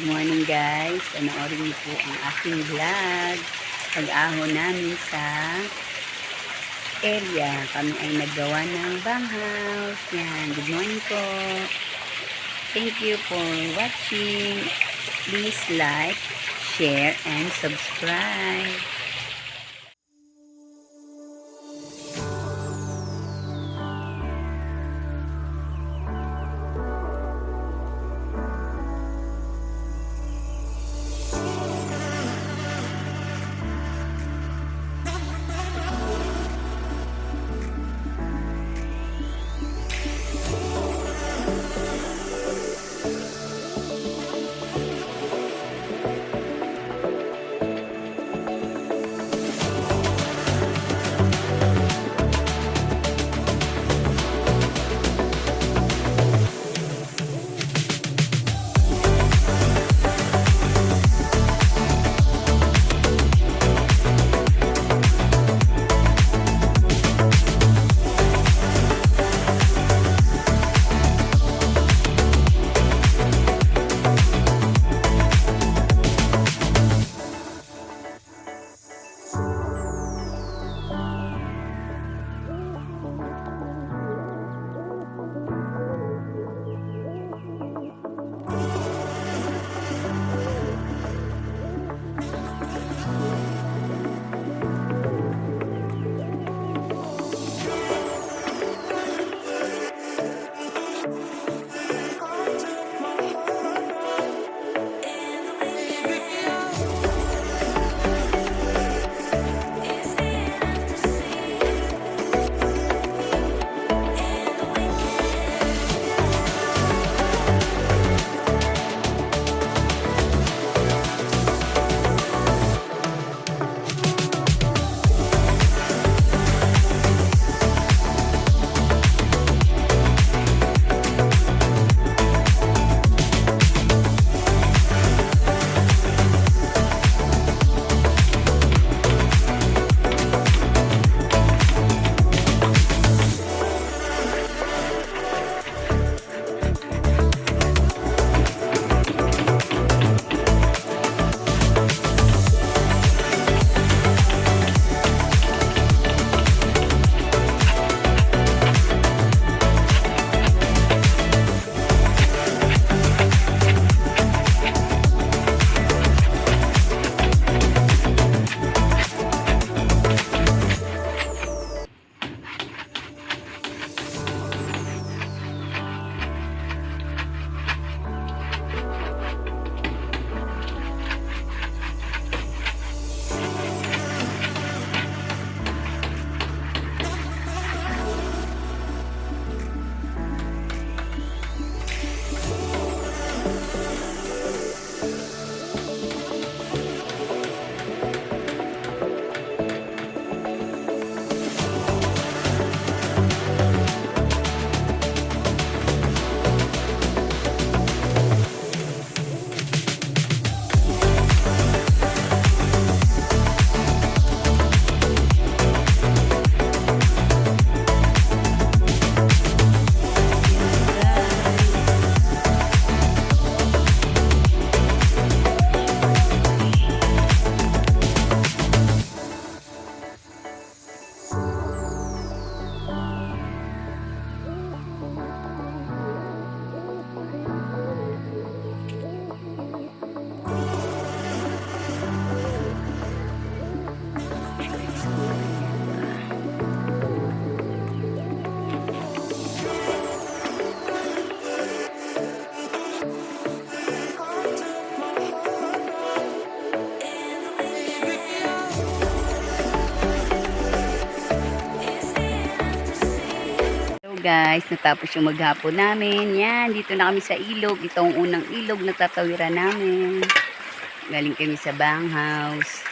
morning guys. Panoorin niyo po ang aking vlog. Pag-ahon namin sa area. Kami ay naggawa ng banghouse. Yan. Good morning po. Thank you for watching. Please like, share, and subscribe. Guys, natapos yung maghapon namin. Yan, dito na kami sa ilog. Ito ang unang ilog na tatawiran namin. Galing kami sa banghouse.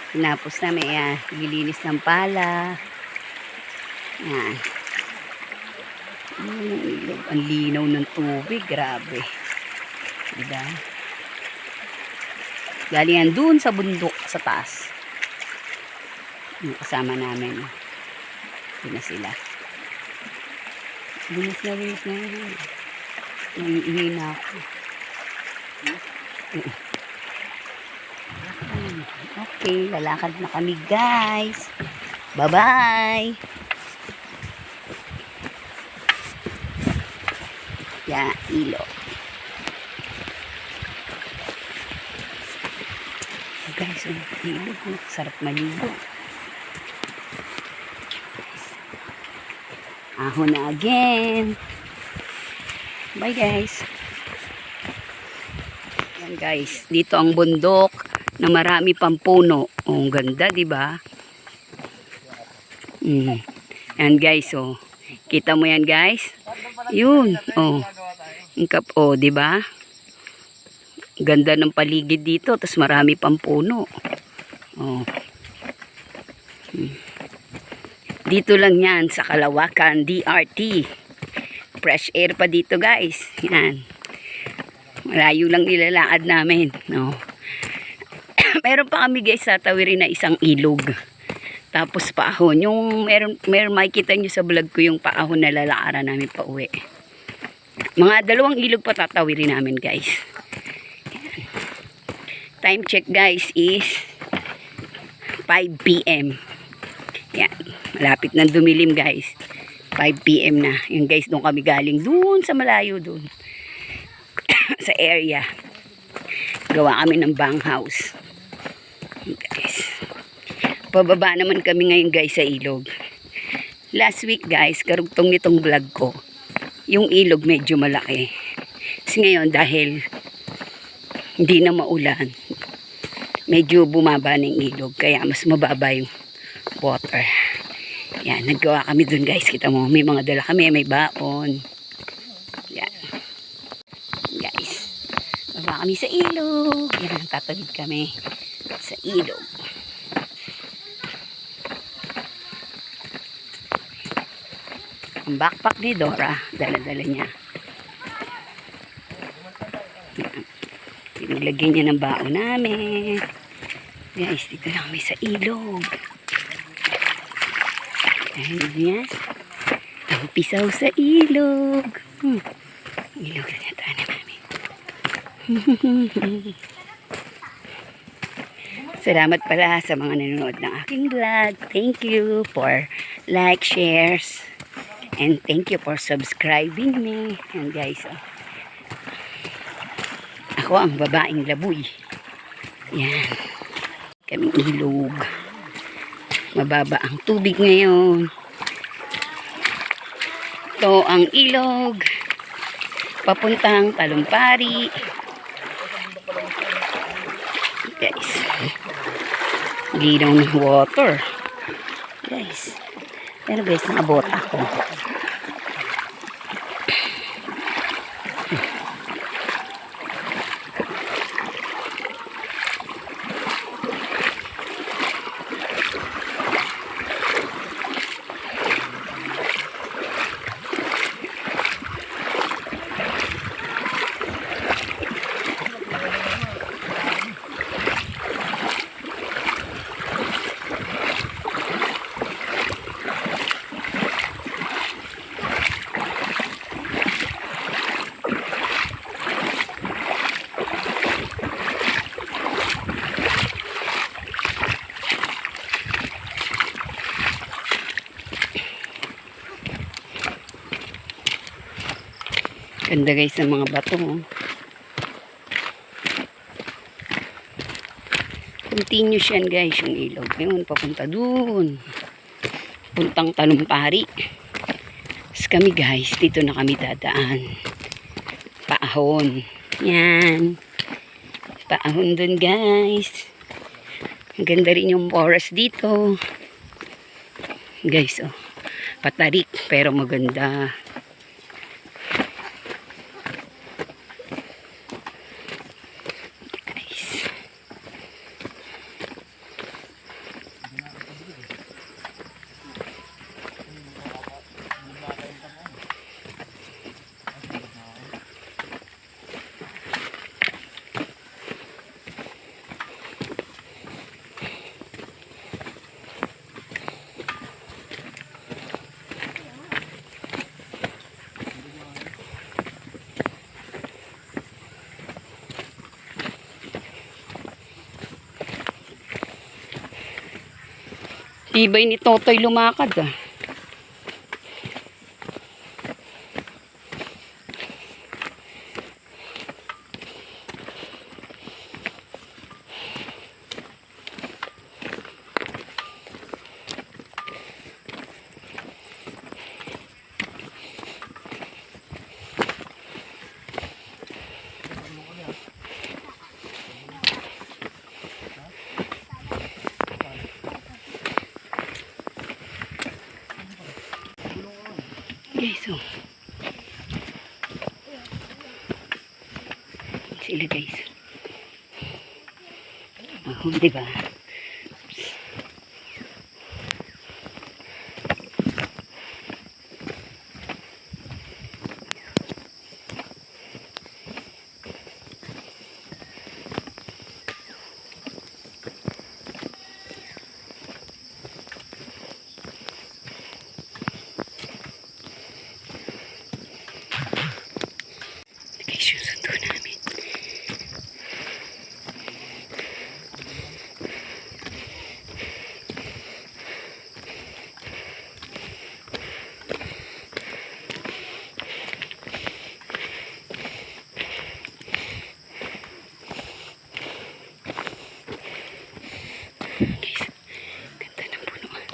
Tinapos namin, yan, gilinis ng pala. Yan. Ilog. Ang linaw ng tubig, grabe. Diba? Galing yan dun sa bundok, sa taas. Yung kasama namin. Ito na sila. Bilis na yun. Nangihina ako. Okay, lalakad na kami guys. Bye-bye. Yan, ilog. Guys, ilog. Sarap maligo. Ahon na again. Bye guys. Yan guys, dito ang bundok na marami pang puno. Oh, ang ganda, di ba? Yan guys, oh. Kita mo yan guys? Yun, oh. Oh, di ba? Ganda ng paligid dito, tapos marami pang puno. Oh. Dito lang yan sa Kalawakan, DRT. Fresh air pa dito guys. Yan. Malayo lang nilalakad namin. No? Meron pa kami guys sa tawirin na isang ilog. Tapos paahon. Yung meron makikita nyo sa vlog ko yung paahon na lalakaran namin pa uwi. Mga 2 ilog pa tatawirin namin guys. Yan. Time check guys is 5 p.m. Yan. Malapit na dumilim guys. 5 p.m. na. Yung guys, doon kami galing. Doon sa malayo doon. Sa area. Gawa kami ng banghouse. Guys. Pababa naman kami ngayon guys sa ilog. Last week guys, karugtong nitong vlog ko, yung ilog medyo malaki. Kasi ngayon dahil hindi na maulan, medyo bumaba ng ilog. Kaya mas mababa yung water. Yan, naggawa kami dun guys. Kita mo, may mga dala kami, may baon. Yan. Guys, baba kami sa ilog. Yan, tatawid kami sa ilog. Ang backpack ni Dora, dala-dala niya. Yan. Pinaglagyan niya ng baon namin. Guys, dito na kami sa ilog. Ayun yan. Ang pisaw sa ilog. Ilog na tayo namin. Salamat pala sa mga nanonood ng aking vlog. Thank you for like, shares, and thank you for subscribing me. And guys, ako ang babaeng labuy. Yan. Kaming ilog. Mababa ang tubig ngayon. Ito ang ilog. Papuntang Talumpari. Guys. Ginaw ng water. Guys. Pero guys, nakabot ako. Ganda guys ng mga bato. Continuous yan guys yung ilog. Ngayon papunta dun. Puntang Talumpari. Tapos kami guys, dito na kami dadaan. Paahon. Yan. Paahon dun guys. Ang ganda rin yung forest dito. Guys, oh. Patarik pero maganda. Tibay ni Totoy lumakad ah. Guys, oh. Sila guys. Oh, diba? Susundo namin. Guys, ganda ng punuan.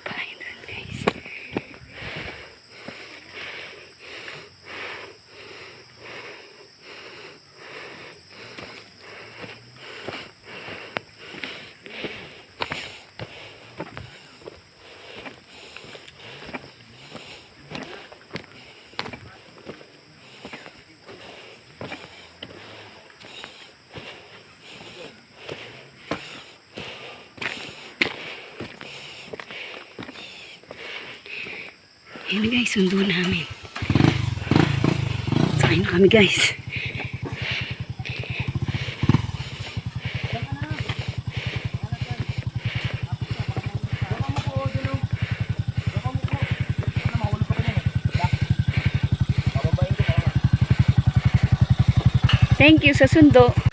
Bahay doon guys. Ayan guys, sundo namin. Sakay na kami guys. Thank you sa sundo.